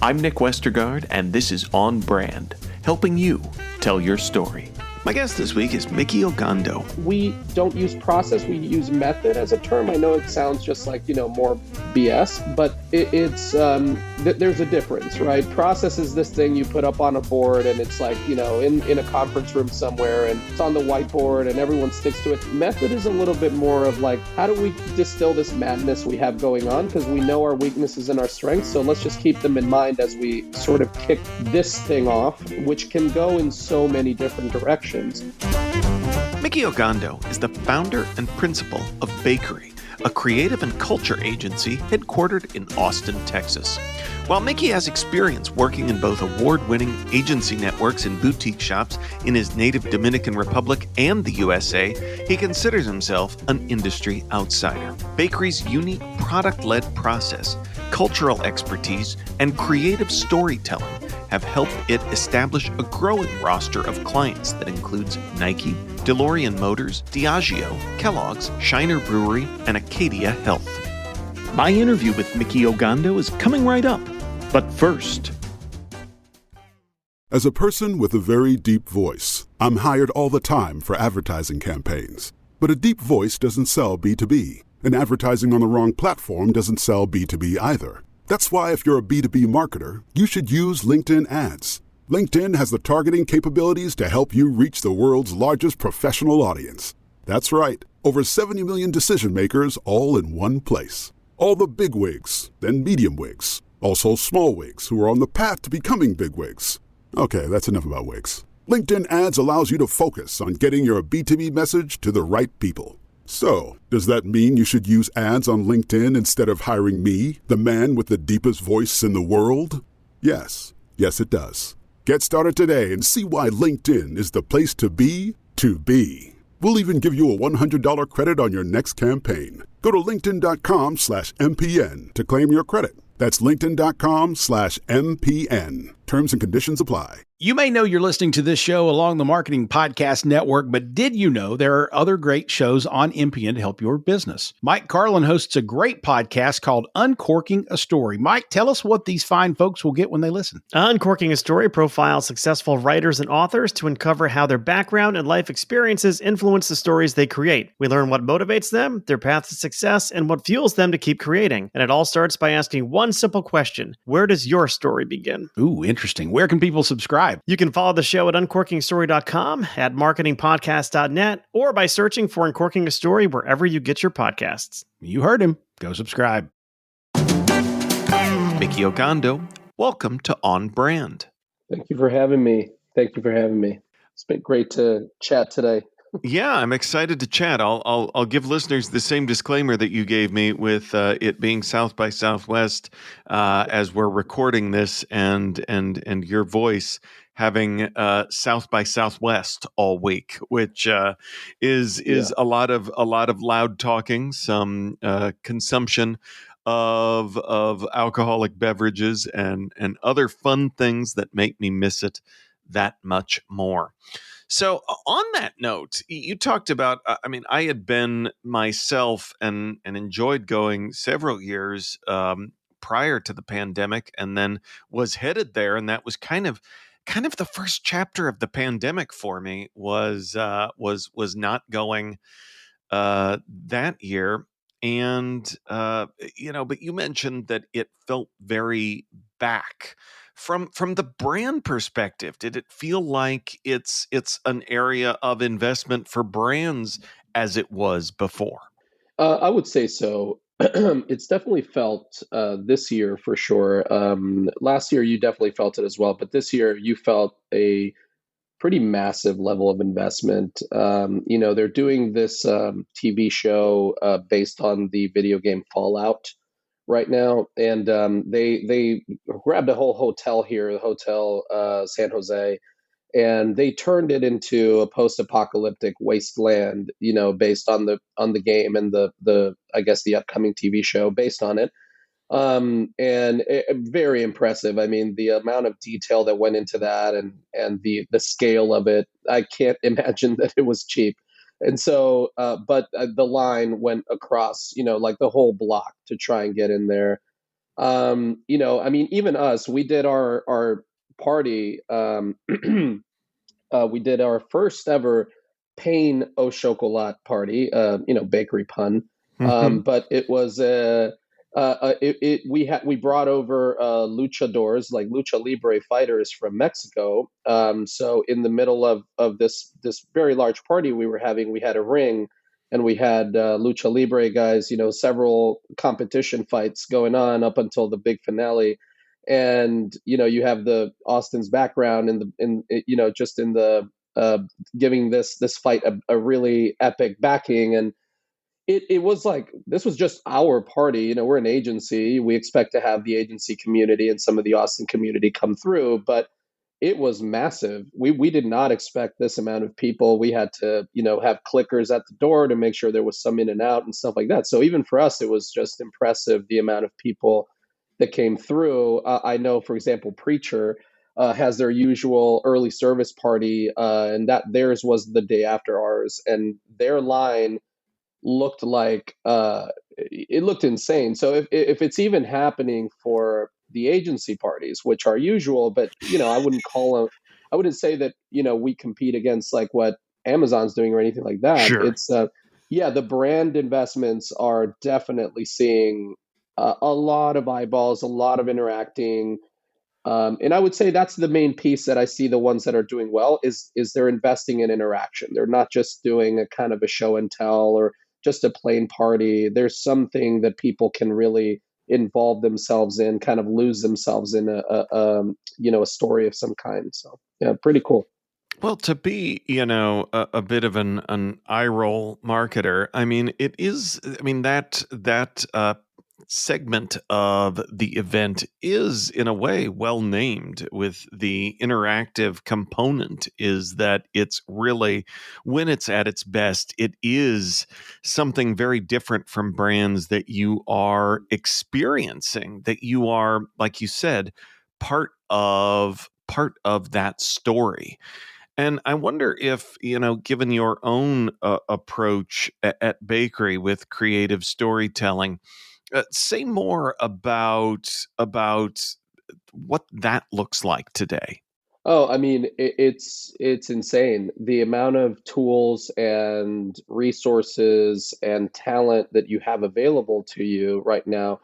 I'm Nick Westergaard, and this is On Brand, helping you tell your story. My guest this week is Micky Ogando. We don't use process, we use method as a term. I know it sounds just like, more BS, but it's there's a difference, right? Process is this thing you put up on a board and it's like, in a conference room somewhere and it's on the whiteboard and everyone sticks to it. Method is a little bit more of like, how do we distill this madness we have going on? Because we know our weaknesses and our strengths, so let's just keep them in mind as we sort of kick this thing off, which can go in so many different directions. Micky Ogando is the founder and principal of Bakery, a creative and culture agency headquartered in Austin, Texas. While Micky has experience working in both award-winning agency networks and boutique shops in his native Dominican Republic and the USA, he considers himself an industry outsider. Bakery's unique product-led process, cultural expertise, and creative storytelling have helped it establish a growing roster of clients that includes Nike, DeLorean Motors, Diageo, Kellogg's, Shiner Brewery, and Acadia Health. My interview with Micky Ogando is coming right up. But first... As a person with a very deep voice, I'm hired all the time for advertising campaigns. But a deep voice doesn't sell B2B, and advertising on the wrong platform doesn't sell B2B either. That's why if you're a B2B marketer, you should use LinkedIn ads. LinkedIn has the targeting capabilities to help you reach the world's largest professional audience. That's right, over 70 million decision makers all in one place. All the big wigs, then medium wigs, also small wigs who are on the path to becoming big wigs. Okay, that's enough about wigs. LinkedIn ads allows you to focus on getting your B2B message to the right people. So, does that mean you should use ads on LinkedIn instead of hiring me, the man with the deepest voice in the world? Yes. Yes, it does. Get started today and see why LinkedIn is the place to be to be. We'll even give you a $100 credit on your next campaign. Go to linkedin.com/MPN to claim your credit. That's linkedin.com/MPN. Terms and conditions apply. You may know you're listening to this show along the Marketing Podcast Network, but did you know there are other great shows on MPN to help your business? Mike Carlin hosts a great podcast called Uncorking a Story. Mike, tell us what these fine folks will get when they listen. Uncorking a Story profiles successful writers and authors to uncover how their background and life experiences influence the stories they create. We learn what motivates them, their path to success, and what fuels them to keep creating. And it all starts by asking one simple question: where does your story begin? Ooh, interesting. Where can people subscribe? You can follow the show at uncorkingstory.com, at marketingpodcast.net, or by searching for Uncorking a Story wherever you get your podcasts. You heard him. Go subscribe. Micky Ogando, welcome to On Brand. Thank you for having me. It's been great to chat today. Yeah, I'm excited to chat. I'll give listeners the same disclaimer that you gave me with it being South by Southwest as we're recording this, and your voice having South by Southwest all week, which is a lot of loud talking, some consumption of alcoholic beverages and other fun things that make me miss it that much more. So on that note, you talked about, I had been myself and enjoyed going several years prior to the pandemic, and then was headed there. And that was kind of the first chapter of the pandemic for me was not going that year. And, but you mentioned that it felt very back. From the brand perspective, did it feel like it's an area of investment for brands as it was before? I would say so. It's definitely felt this year for sure. Last year, you definitely felt it as well. But this year, you felt a pretty massive level of investment. They're doing this TV show based on the video game Fallout right now, and they grabbed a whole hotel here, the Hotel San Jose, and they turned it into a post-apocalyptic wasteland, based on the game and the I guess the upcoming TV show based on it. Very impressive. I mean, the amount of detail that went into that and the scale of it, I can't imagine that it was cheap. And so, but the line went across, like the whole block to try and get in there. I mean, even us, we did our party. We did our first ever pain au chocolat party, bakery pun. Mhm. But it was we brought over luchadors, like lucha libre fighters from Mexico. So in the middle of this very large party we were having, we had a ring, and we had lucha libre guys, several competition fights going on up until the big finale. And you have the Austin's background just in the uh, giving this fight a really epic backing. And it was like, this was just our party. We're an agency. We expect to have the agency community and some of the Austin community come through, but it was massive. We did not expect this amount of people. We had to, have clickers at the door to make sure there was some in and out and stuff like that. So even for us, it was just impressive, the amount of people that came through. I know, for example, Preacher has their usual early service party, and that theirs was the day after ours, and their line looked like it looked insane. So if it's even happening for the agency parties, which are usual, but I wouldn't say that we compete against like what Amazon's doing or anything like that. Sure. It's yeah, the brand investments are definitely seeing a lot of eyeballs, a lot of interacting. And I would say that's the main piece that I see the ones that are doing well is they're investing in interaction. They're not just doing a kind of a show and tell or just a plain party. There's something that people can really involve themselves in, kind of lose themselves in a story of some kind. So yeah, pretty cool. Well, to be, a bit of an eye roll marketer, I mean, it is, I mean, that segment of the event is in a way well named, with the interactive component is that it's really, when it's at its best, it is something very different from brands that you are experiencing, that you are, like you said, part of that story. And I wonder if, given your own approach at Bakery with creative storytelling, say more about what that looks like today. Oh, I mean, it's insane, the amount of tools and resources and talent that you have available to you right now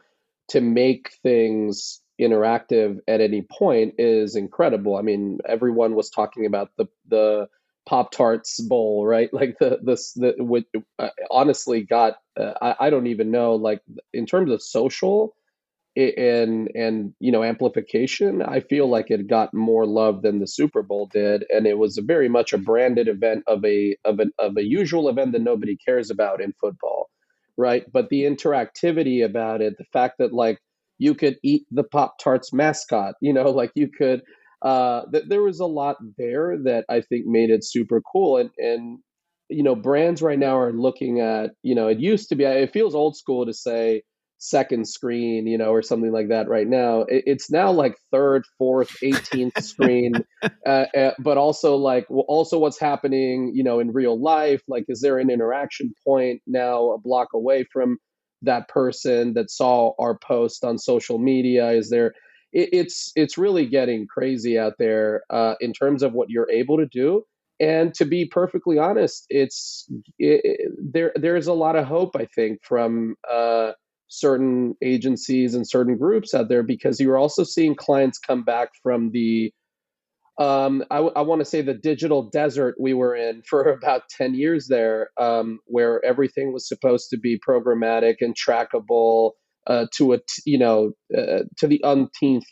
to make things interactive at any point is incredible. I mean, everyone was talking about the Pop Tarts bowl, right? Like the what honestly got I don't even know, like in terms of social and amplification. I feel like it got more love than the Super Bowl did, and it was a very much a branded event of a usual event that nobody cares about in football, right? But the interactivity about it, the fact that like you could eat the Pop Tarts mascot, like you could there was a lot there that I think made it super cool. And brands right now are looking at, it used to be, it feels old school to say second screen, or something like that right now. It's now like third, fourth, 18th screen, but also like also what's happening, in real life. Like, is there an interaction point now a block away from that person that saw our post on social media? Is there? It's really getting crazy out there in terms of what you're able to do. And to be perfectly honest, there's a lot of hope, I think, from certain agencies and certain groups out there, because you're also seeing clients come back from the I want to say the digital desert we were in for about 10 years there, where everything was supposed to be programmatic and trackable to the umpteenth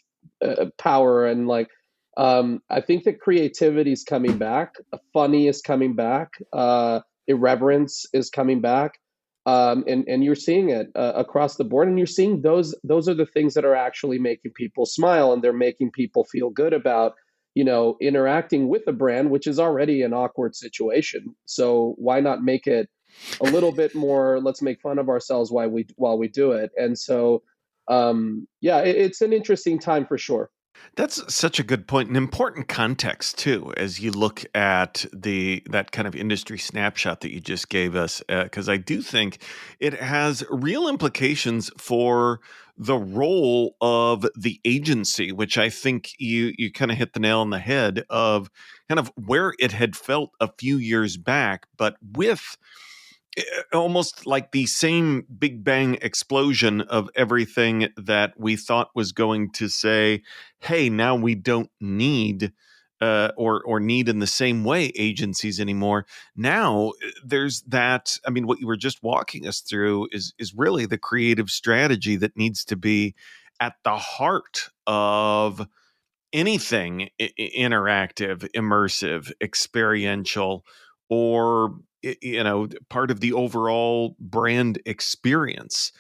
power. And like, I think that creativity is coming back, funny is coming back, irreverence is coming back. And you're seeing it across the board, and you're seeing those are the things that are actually making people smile, and they're making people feel good about interacting with a brand, which is already an awkward situation. So why not make it a little bit more? Let's make fun of ourselves while we do it. And so, yeah, it's an interesting time for sure. That's such a good point, an important context too, as you look at that kind of industry snapshot that you just gave us, because I do think it has real implications for the role of the agency, which I think you kind of hit the nail on the head of kind of where it had felt a few years back, but with almost like the same big bang explosion of everything that we thought was going to say, hey, now we don't need or need in the same way agencies anymore. Now there's that. I mean, what you were just walking us through is really the creative strategy that needs to be at the heart of anything interactive, immersive, experiential, or part of the overall brand experience.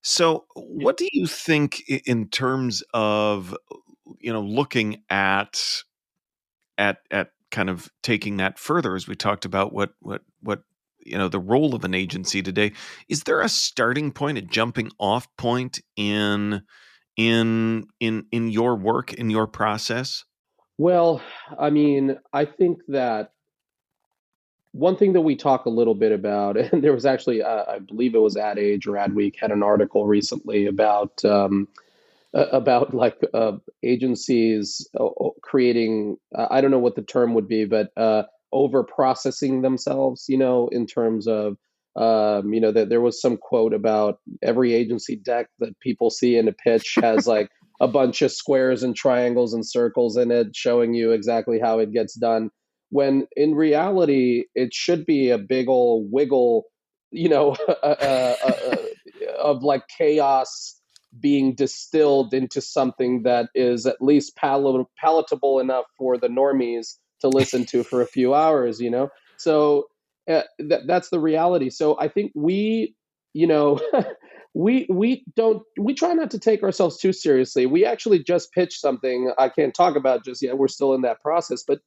So, what do you think in terms of looking at kind of taking that further, as we talked about what the role of an agency today? Is there a starting point, a jumping off point in your work, in your process? Well, I mean, I think that one thing that we talk a little bit about, and there was actually, I believe it was Ad Age or Adweek had an article recently about like agencies creating, I don't know what the term would be, but over processing themselves, in terms of, that there was some quote about every agency deck that people see in a pitch has like a bunch of squares and triangles and circles in it showing you exactly how it gets done. When in reality, it should be a big old wiggle, of like chaos being distilled into something that is at least palatable enough for the normies to listen to for a few hours. So that's the reality. So I think you know, we try not to take ourselves too seriously. We actually just pitched something I can't talk about just yet. We're still in that process, but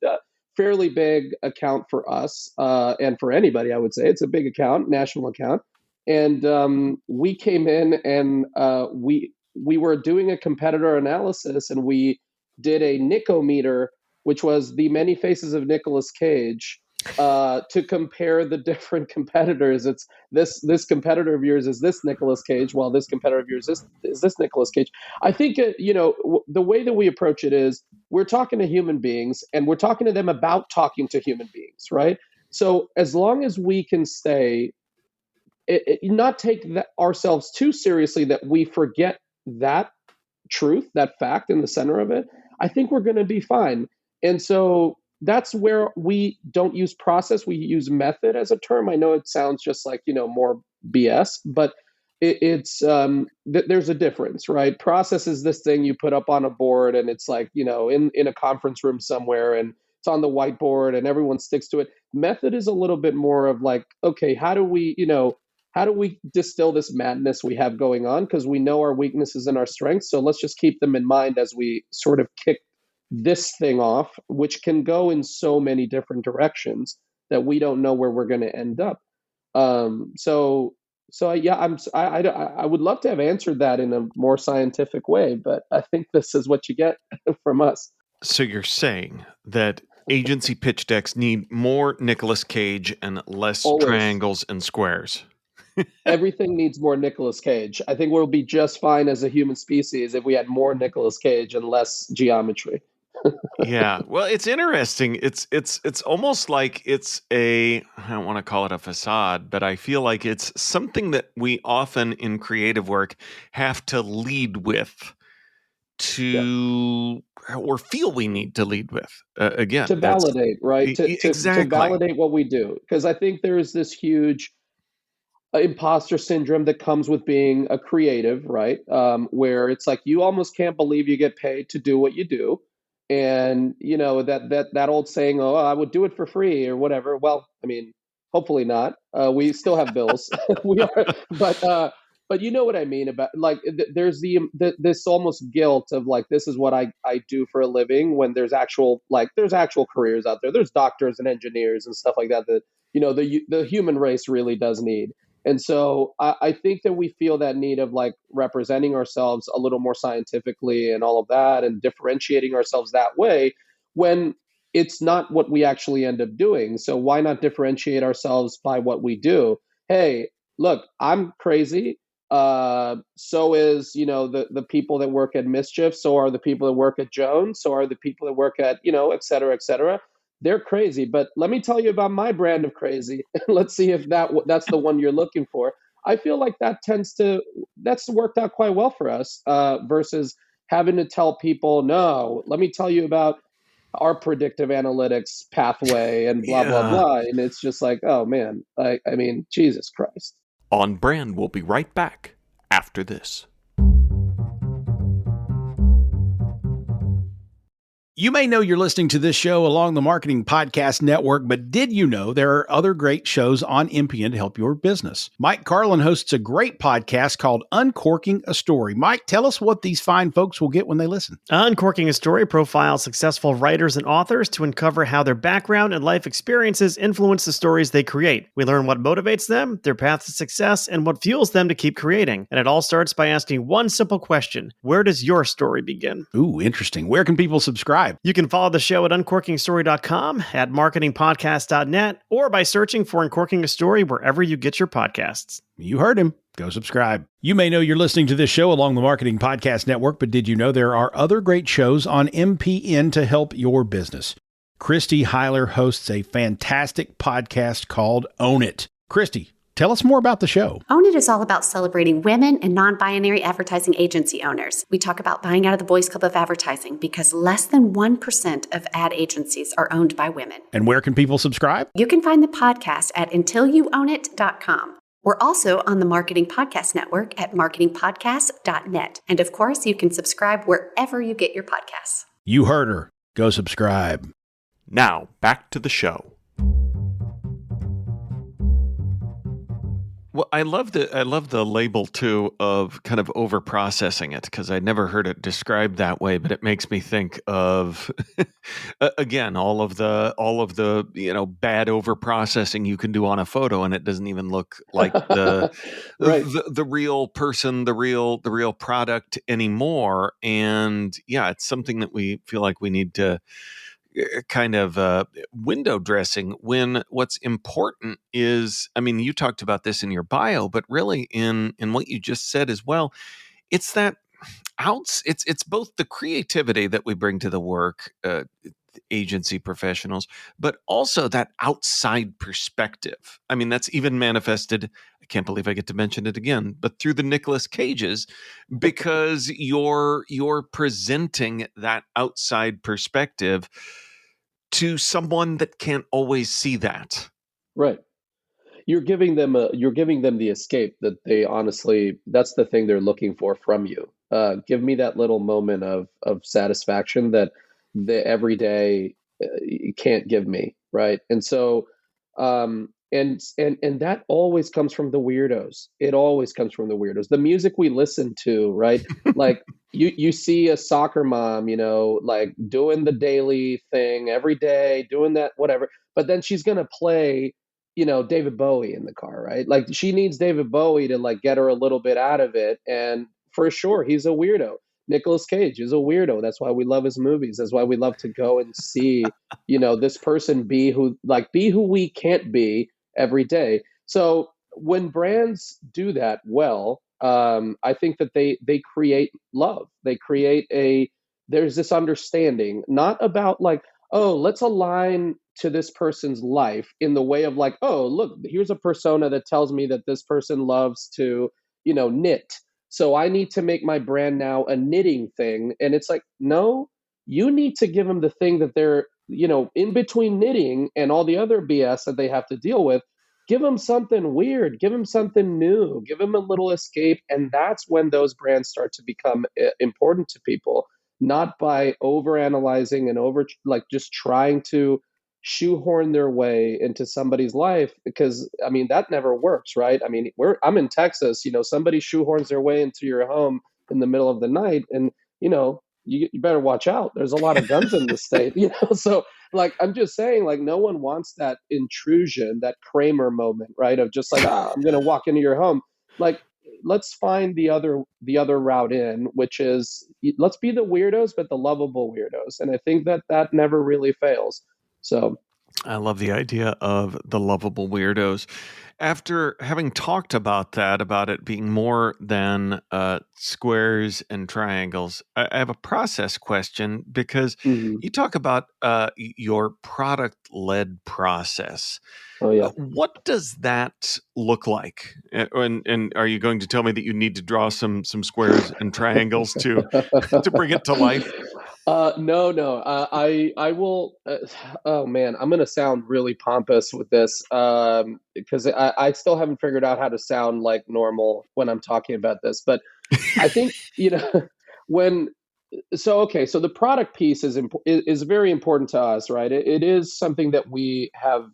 fairly big account for us and for anybody. I would say it's a big account, national account. And we came in and we were doing a competitor analysis, and we did a Nicometer, which was the many faces of Nicolas Cage, to compare the different competitors. It's this competitor of yours is this Nicolas Cage, while this competitor of yours is this Nicolas Cage. I think the way that we approach it is we're talking to human beings, and we're talking to them about talking to human beings, right? So as long as we can stay not take ourselves too seriously that we forget that truth, that fact in the center of it, I think we're going to be fine. And so that's where we don't use process, we use method as a term. I know it sounds just like, more BS, but there's a difference, right? Process is this thing you put up on a board, and it's like, in a conference room somewhere, and it's on the whiteboard and everyone sticks to it. Method is a little bit more of like, okay, how do we distill this madness we have going on? Because we know our weaknesses and our strengths. So let's just keep them in mind as we sort of kick this thing off, which can go in so many different directions that we don't know where we're going to end up. So yeah, I would love to have answered that in a more scientific way, but I think this is what you get from us. So you're saying that agency pitch decks need more Nicolas Cage and less Always. Triangles and squares. Everything needs more Nicolas Cage. I think we'll be just fine as a human species if we had more Nicolas Cage and less geometry. Yeah. Well, it's interesting. It's almost like it's I don't want to call it a facade, but I feel like it's something that we often in creative work have to lead with or feel we need to lead with. Again, to validate, right? Exactly. To validate what we do. Because I think there is this huge imposter syndrome that comes with being a creative, right? Where it's like you almost can't believe you get paid to do what you do. And that old saying, "Oh, I would do it for free" or whatever. Well, I mean, hopefully not. We still have bills. We are, but you know what I mean about like there's this almost guilt of like this is what I do for a living, when there's actual careers out there. There's doctors and engineers and stuff like that the human race really does need. And so I think that we feel that need of like representing ourselves a little more scientifically and all of that and differentiating ourselves that way when it's not what we actually end up doing. So why not differentiate ourselves by what we do? Hey, look, I'm crazy. So is, the people that work at Mischief. So are the people that work at Jones. So are the people that work at, et cetera, et cetera. They're crazy. But let me tell you about my brand of crazy. Let's see if that's the one you're looking for. I feel like that's worked out quite well for us versus having to tell people, no, let me tell you about our predictive analytics pathway and blah, blah, blah. And it's just like, oh man, I mean, Jesus Christ. On Brand will be right back after this. You may know you're listening to this show along the Marketing Podcast Network, but did you know there are other great shows on NPN to help your business? Mike Carlin hosts a great podcast called Uncorking a Story. Mike, tell us what these fine folks will get when they listen. Uncorking a Story profiles successful writers and authors to uncover how their background and life experiences influence the stories they create. We learn what motivates them, their path to success, and what fuels them to keep creating. And it all starts by asking one simple question: where does your story begin? Ooh, interesting. Where can people subscribe? You can follow the show at uncorkingstory.com, at marketingpodcast.net, or by searching for Uncorking a Story wherever you get your podcasts. You heard him. Go subscribe. You may know you're listening to this show along the Marketing Podcast Network, but did you know there are other great shows on MPN to help your business? Christy Heiler hosts a fantastic podcast called Own It. Christy, tell us more about the show. Own It is all about celebrating women and non-binary advertising agency owners. We talk about buying out of the boys' club of advertising because less than 1% of ad agencies are owned by women. And where can people subscribe? You can find the podcast at untilyouownit.com. We're also on the Marketing Podcast Network at marketingpodcast.net. And of course, you can subscribe wherever you get your podcasts. You heard her. Go subscribe. Now, back to the show. Well, I love the label too of kind of over processing it, because I never heard it described that way, but it makes me think of again all of the bad over processing you can do on a photo, and it doesn't even look like the Right. the real person, the real product anymore. And yeah, it's something that we feel like we need to kind of window dressing, when what's important is, I mean, you talked about this in your bio, but really in what you just said as well, it's that it's both the creativity that we bring to the work, agency professionals, but also that outside perspective. I mean, that's even manifested, I can't believe I get to mention it again, but through the Nicolas Cages, because you're presenting that outside perspective to someone that can't always see that. Right. You're giving them the escape that they honestly, that's the thing they're looking for from you. Give me that little moment of satisfaction that the everyday can't give me, right? And so and that always comes from the weirdos. It always comes from the weirdos. The music we listen to, right? Like you see a soccer mom, like doing the daily thing every day, doing that whatever, but then she's gonna play David Bowie in the car, right? Like she needs David Bowie to like get her a little bit out of it. And for sure, he's a weirdo. Nicolas Cage is a weirdo. That's why we love his movies. That's why we love to go and see, this person be who we can't be every day. So when brands do that well, I think that they create love. They create there's this understanding, not about like, oh, let's align to this person's life in the way of like, oh, look, here's a persona that tells me that this person loves to, knit. So I need to make my brand now a knitting thing. And it's like, no, you need to give them the thing that they're, in between knitting and all the other BS that they have to deal with. Give them something weird, give them something new, give them a little escape. And that's when those brands start to become important to people, not by overanalyzing and just trying to shoehorn their way into somebody's life, because I mean that never works, right? I mean, I'm in Texas, somebody shoehorns their way into your home in the middle of the night, and you better watch out. There's a lot of guns in the state, so like, I'm just saying, like, no one wants that intrusion, that Kramer moment, right? Of just like, I'm going to walk into your home. Like, let's find the other route in, which is let's be the weirdos, but the lovable weirdos. And I think that never really fails. So I love the idea of the lovable weirdos. After having talked about that, about it being more than squares and triangles, I have a process question because mhm. you talk about your product led process. Oh yeah. What does that look like? And are you going to tell me that you need to draw some squares and triangles to to bring it to life? No, no. I will. Oh man, I'm gonna sound really pompous with this, because I still haven't figured out how to sound like normal when I'm talking about this. But I think when okay, so the product piece is very important to us, right? It is something that we have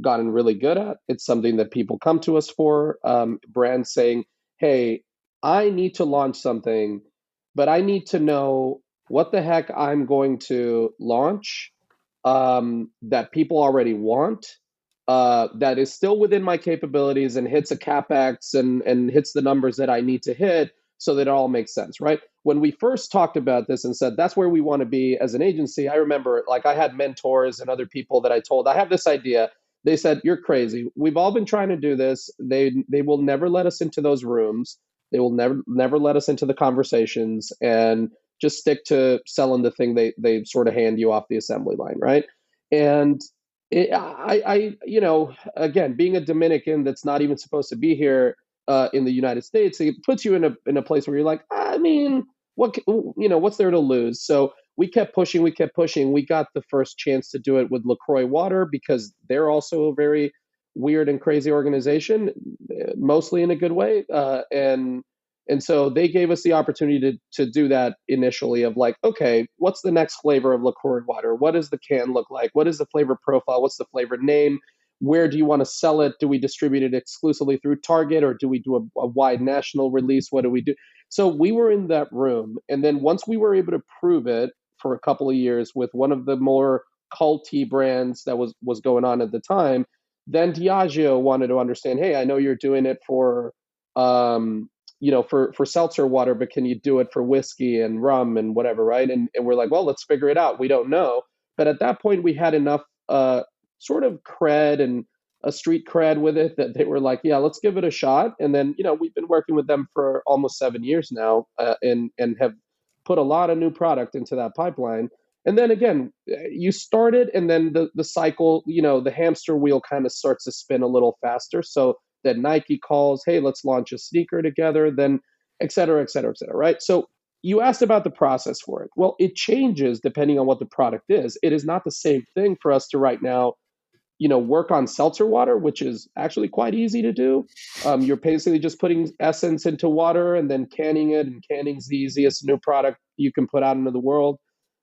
gotten really good at. It's something that people come to us for. Brands saying, "Hey, I need to launch something, but I need to know what the heck I'm going to launch that people already want, that is still within my capabilities and hits a capex and hits the numbers that I need to hit, so that it all makes sense, right?" When we first talked about this and said that's where we want to be as an agency, I remember, like, I had mentors and other people that I told, I have this idea. They said, "You're crazy. We've all been trying to do this. They will never let us into those rooms. They will never let us into the conversations, and just stick to selling the thing they sort of hand you off the assembly line, right?" And again, being a Dominican that's not even supposed to be here in the United States, it puts you in a place where you're like, I mean, what's there to lose? So we kept pushing, we kept pushing. We got the first chance to do it with LaCroix Water because they're also a very weird and crazy organization, mostly in a good way, and so they gave us the opportunity to do that initially, of like, okay, what's the next flavor of LaCroix Water? What does the can look like? What is the flavor profile? What's the flavor name? Where do you want to sell it? Do we distribute it exclusively through Target, or do we do a wide national release? What do we do? So we were in that room. And then once we were able to prove it for a couple of years with one of the more culty brands that was going on at the time, then Diageo wanted to understand, hey, I know you're doing it for for seltzer water, but can you do it for whiskey and rum and whatever, right? And we're like, well, let's figure it out. We don't know. But at that point, we had enough sort of cred and a street cred with it that they were like, yeah, let's give it a shot. And then, we've been working with them for almost 7 years now, and have put a lot of new product into that pipeline. And then again, you start it, and then the cycle, the hamster wheel kind of starts to spin a little faster. So then Nike calls, hey, let's launch a sneaker together, then et cetera, et cetera, et cetera, right? So you asked about the process for it. Well, it changes depending on what the product is. It is not the same thing for us to right now, work on seltzer water, which is actually quite easy to do. You're basically just putting essence into water and then canning it, and canning's the easiest new product you can put out into the world.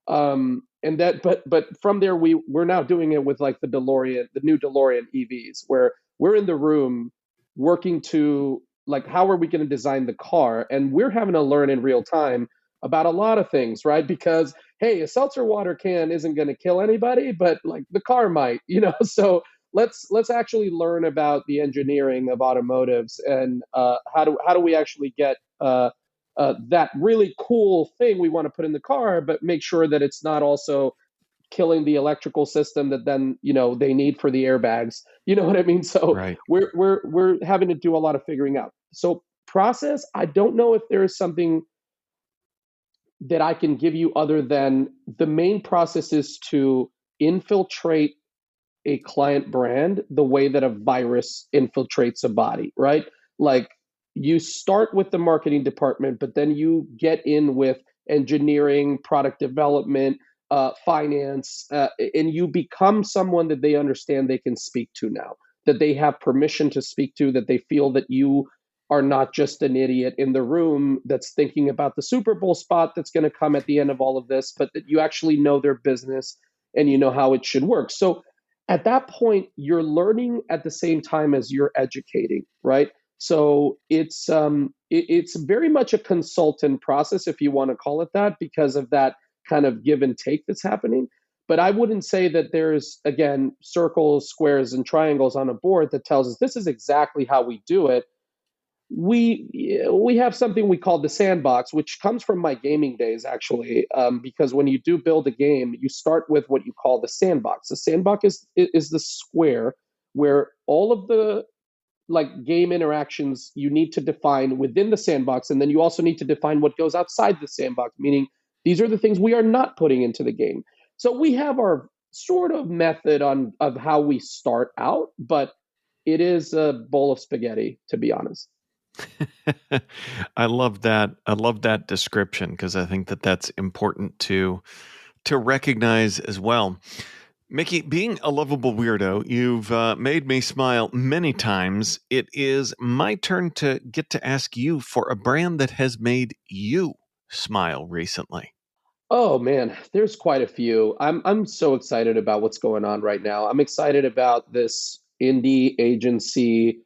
But from there, we're now doing it with like the new DeLorean EVs, where we're in the room working to, like, how are we going to design the car, and we're having to learn in real time about a lot of things, right? Because hey, a seltzer water can isn't going to kill anybody, but like the car might, So let's actually learn about the engineering of automotives, and how do we actually get that really cool thing we want to put in the car, but make sure that it's not also killing the electrical system that then they need for the airbags. You know what I mean? So Right. we're having to do a lot of figuring out. So process, I don't know if there is something that I can give you other than the main process is to infiltrate a client brand the way that a virus infiltrates a body, right? Like, you start with the marketing department, but then you get in with engineering, product development, finance, and you become someone that they understand they can speak to now, that they have permission to speak to, that they feel that you are not just an idiot in the room that's thinking about the Super Bowl spot that's going to come at the end of all of this, but that you actually know their business and you know how it should work. So at that point, you're learning at the same time as you're educating, right? So it's very much a consultant process, if you want to call it that, because of that kind of give and take that's happening. But I wouldn't say that there's, again, circles, squares, and triangles on a board that tells us this is exactly how we do it. We have something we call the sandbox, which comes from my gaming days, actually, because when you do build a game, you start with what you call the sandbox. The sandbox is the square where all of the like game interactions you need to define within the sandbox, and then you also need to define what goes outside the sandbox, meaning these are the things we are not putting into the game. So we have our sort of method on of how we start out, but it is a bowl of spaghetti, to be honest. I love that. I love that description because I think that that's important to recognize as well. Micky, being a lovable weirdo, you've made me smile many times. It is my turn to get to ask you for a brand that has made you smile recently. Oh man, there's quite a few. I'm so excited about what's going on right now. I'm excited about this indie agency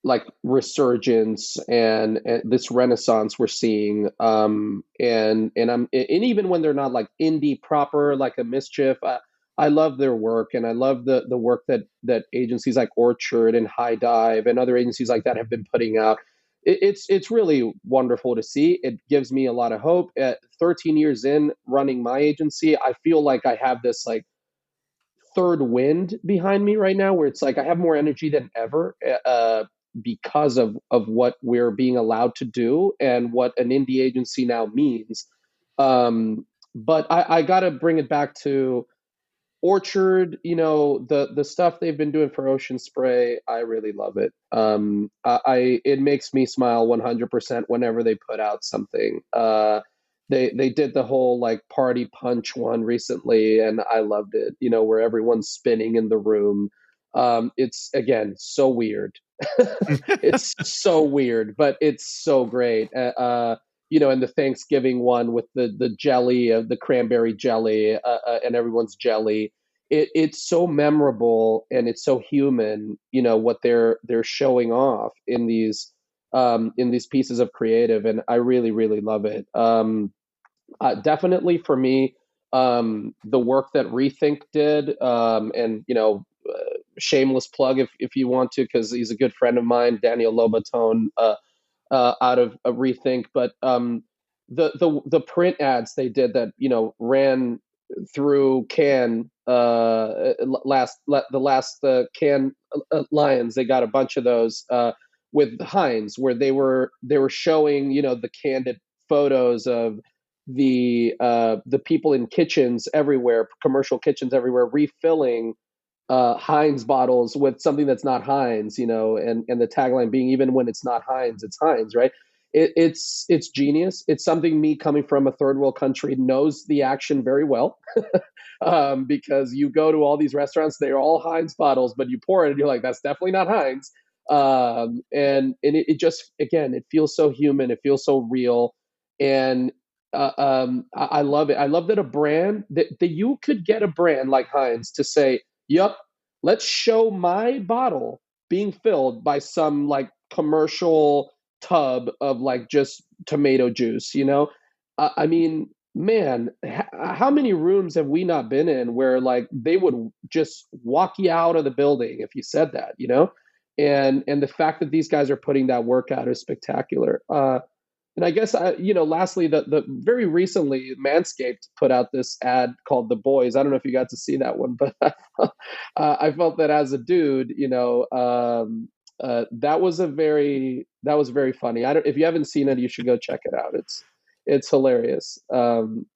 like resurgence and this renaissance we're seeing. And even when they're not like indie proper, like a Mischief, I love their work, and I love the work that agencies like Orchard and High Dive and other agencies like that have been putting out. It's really wonderful to see. It gives me a lot of hope. At 13 years in running my agency, I feel like I have this like third wind behind me right now, where it's like I have more energy than ever, because of what we're being allowed to do and what an indie agency now means. But I got to bring it back to Orchard. The stuff they've been doing for Ocean Spray, I really love it. It makes me smile 100% whenever they put out something. They did the whole like party punch one recently, and I loved it. Where everyone's spinning in the room. It's again so weird. It's so weird, but it's so great. And the Thanksgiving one with the jelly of the cranberry jelly, and everyone's jelly. It's so memorable and it's so human. What they're showing off in these pieces of creative, and I really really love it. Definitely for me, the work that Rethink did, and shameless plug if you want to, because he's a good friend of mine, Daniel Lobatone, out of Rethink. But the print ads they did that ran through Cannes, the last Cannes Lions, they got a bunch of those with Heinz, where they were showing the candid photos of the people in kitchens everywhere, commercial kitchens everywhere, refilling Heinz bottles with something that's not Heinz, and the tagline being, even when it's not Heinz, it's Heinz, right? It's genius. It's something me coming from a third world country knows the action very well, because you go to all these restaurants, they're all Heinz bottles, but you pour it and you're like, that's definitely not Heinz. And it just, again, it feels so human. It feels so real. And I love it. I love that a brand that you could get a brand like Heinz to say, yep, let's show my bottle being filled by some like commercial tub of like just tomato juice. I mean, man, how many rooms have we not been in where like they would just walk you out of the building if you said that, and the fact that these guys are putting that work out is spectacular. And I guess, lastly, the very recently Manscaped put out this ad called "The Boys." I don't know if you got to see that one, but I felt that as a dude, that was very funny. If you haven't seen it, you should go check it out. It's hilarious.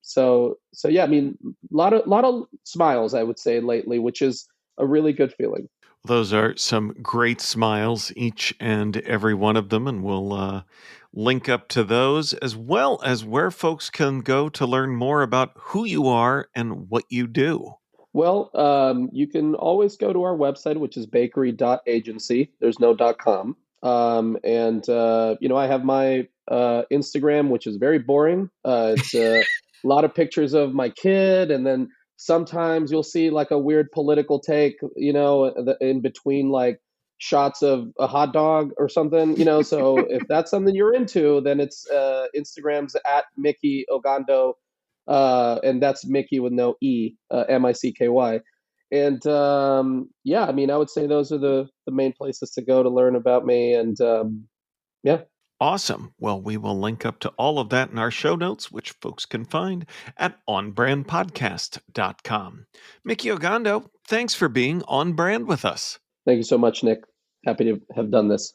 So yeah, I mean, lot of smiles, I would say, lately, which is a really good feeling. Those are some great smiles, each and every one of them, and we'll link up to those, as well as where folks can go to learn more about who you are and what you do. Well, you can always go to our website, which is bakery.agency. There's no .com. And I have my Instagram, which is very boring. It's a lot of pictures of my kid, and then sometimes you'll see like a weird political take, in between like shots of a hot dog or something, So if that's something you're into, then it's Instagram's at Micky Ogando And that's Micky with no E, Micky. And yeah, I mean, I would say those are the main places to go to learn about me. And yeah. Awesome. Well, we will link up to all of that in our show notes, which folks can find at onbrandpodcast.com. Micky Ogando, thanks for being on brand with us. Thank you so much, Nick. Happy to have done this.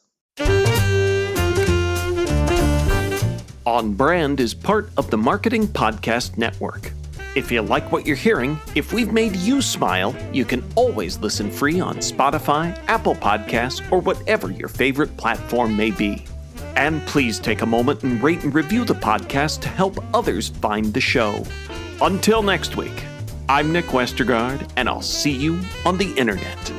On Brand is part of the Marketing Podcast Network. If you like what you're hearing, if we've made you smile, you can always listen free on Spotify, Apple Podcasts, or whatever your favorite platform may be. And please take a moment and rate and review the podcast to help others find the show. Until next week, I'm Nick Westergaard, and I'll see you on the internet.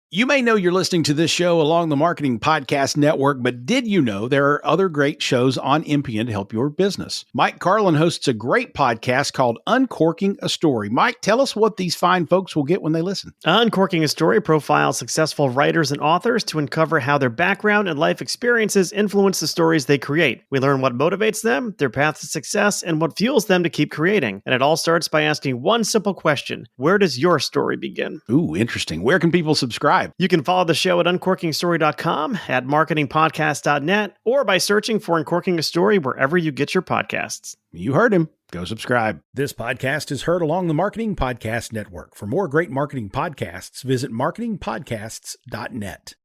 You may know you're listening to this show along the Marketing Podcast Network, but did you know there are other great shows on NPN to help your business? Mike Carlin hosts a great podcast called Uncorking a Story. Mike, tell us what these fine folks will get when they listen. Uncorking a Story profiles successful writers and authors to uncover how their background and life experiences influence the stories they create. We learn what motivates them, their path to success, and what fuels them to keep creating. And it all starts by asking one simple question: where does your story begin? Ooh, interesting. Where can people subscribe? You can follow the show at uncorkingstory.com, at marketingpodcast.net, or by searching for Uncorking a Story wherever you get your podcasts. You heard him. Go subscribe. This podcast is heard along the Marketing Podcast Network. For more great marketing podcasts, visit marketingpodcasts.net.